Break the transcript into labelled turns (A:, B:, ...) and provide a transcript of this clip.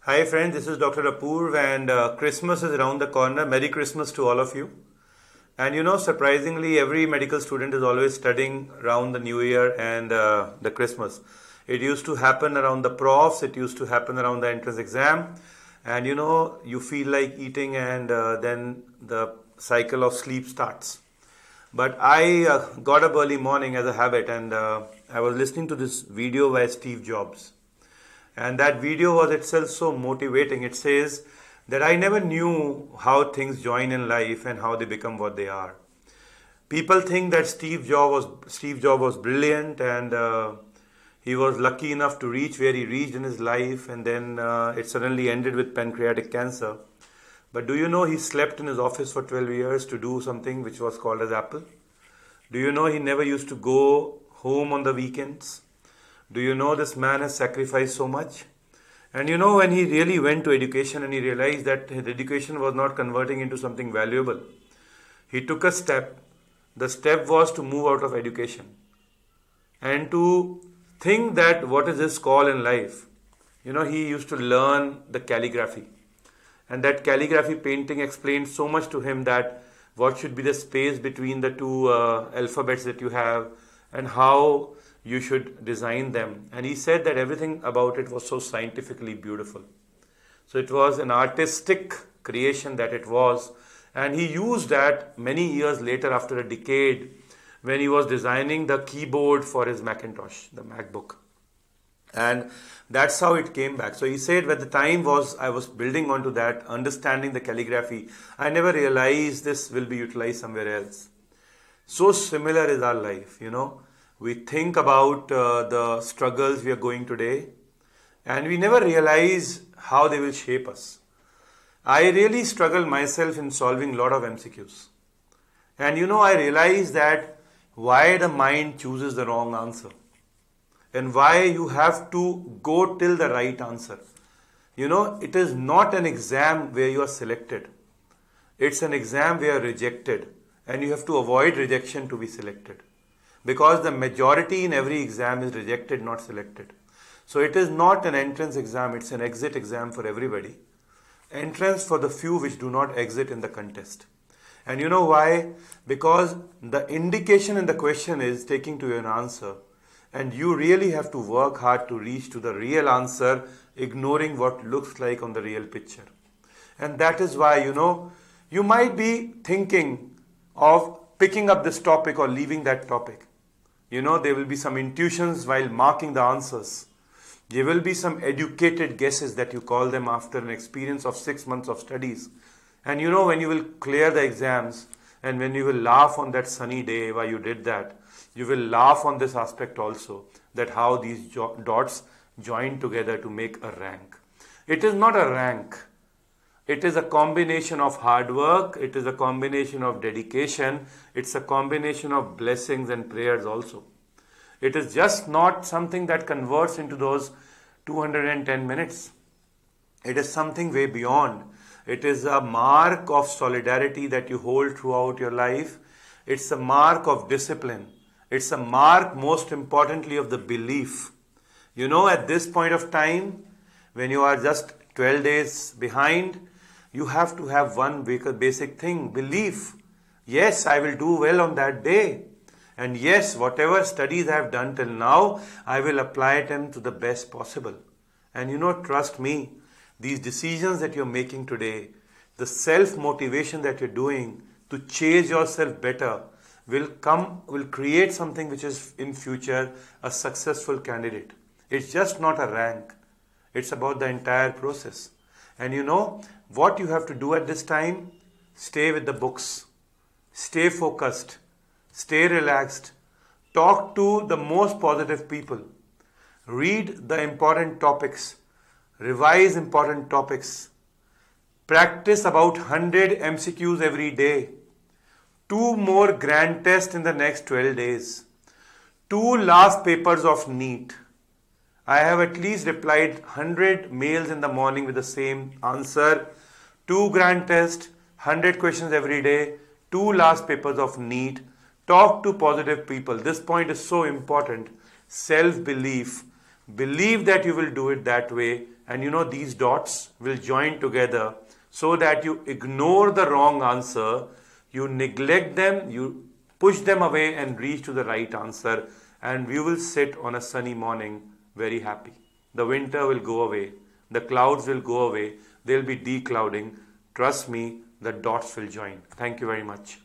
A: Hi friends, this is Dr.Apurv and Christmas is around the corner. Merry Christmas to all of you. And surprisingly, every medical student is always studying around the New Year and the Christmas. It used to happen around the profs, it used to happen around the entrance exam. And you feel like eating and then the cycle of sleep starts. But I got up early morning as a habit and I was listening to this video by Steve Jobs. And that video was itself so motivating. It says that I never knew how things join in life and how they become what they are. People think that Steve Jobs was brilliant and he was lucky enough to reach where he reached in his life, and then it suddenly ended with pancreatic cancer. But do you know he slept in his office for 12 years to do something which was called as Apple? Do you know he never used to go home on the weekends? Do you know this man has sacrificed so much? And when he really went to education and he realized that his education was not converting into something valuable, he took a step. The step was to move out of education and to think that what is his call in life. He used to learn the calligraphy. And that calligraphy painting explained so much to him that what should be the space between the two alphabets that you have and how you should design them. And he said that everything about it was so scientifically beautiful. So it was an artistic creation that it was. And he used that many years later, after a decade, when he was designing the keyboard for his Macintosh, the MacBook. And that's how it came back. So he said, at the time I was building onto that, understanding the calligraphy, I never realized this will be utilized somewhere else. So similar is our life, We think about the struggles we are going today, and we never realize how they will shape us. I really struggle myself in solving a lot of MCQs. And I realize that why the mind chooses the wrong answer and why you have to go till the right answer. It is not an exam where you are selected. It's an exam where you are rejected, and you have to avoid rejection to be selected. Because the majority in every exam is rejected, not selected. So it is not an entrance exam, it's an exit exam for everybody. Entrance for the few which do not exit in the contest. And you know why? Because the indication in the question is taking to an answer. And you really have to work hard to reach to the real answer, ignoring what looks like on the real picture. And that is why, you might be thinking of picking up this topic or leaving that topic. There will be some intuitions while marking the answers. There will be some educated guesses that you call them after an experience of 6 months of studies. And when you will clear the exams and when you will laugh on that sunny day while you did that, you will laugh on this aspect also, that how these dots join together to make a rank. It is not a rank. It is a combination of hard work, it is a combination of dedication, it's a combination of blessings and prayers also. It is just not something that converts into those 210 minutes. It is something way beyond. It is a mark of solidarity that you hold throughout your life. It's a mark of discipline. It's a mark, most importantly, of the belief. At this point of time, when you are just 12 days behind, you have to have one basic thing, belief. Yes, I will do well on that day. And yes, whatever studies I have done till now, I will apply them to the best possible. And trust me, these decisions that you're making today, the self-motivation that you're doing to chase yourself better, will create something which is in future a successful candidate. It's just not a rank. It's about the entire process. And what you have to do at this time? Stay with the books. Stay focused. Stay relaxed. Talk to the most positive people. Read the important topics. Revise important topics. Practice about 100 MCQs every day. 2 more grand tests in the next 12 days. 2 last papers of NEET. I have at least replied 100 mails in the morning with the same answer. 2 grand tests, 100 questions every day, 2 last papers of NEET. Talk to positive people. This point is so important. Self-belief. Believe that you will do it that way and these dots will join together so that you ignore the wrong answer, you neglect them, you push them away and reach to the right answer, and we will sit on a sunny morning very happy. The winter will go away, the clouds will go away, there will be declouding. Trust me, the dots will join. Thank you very much.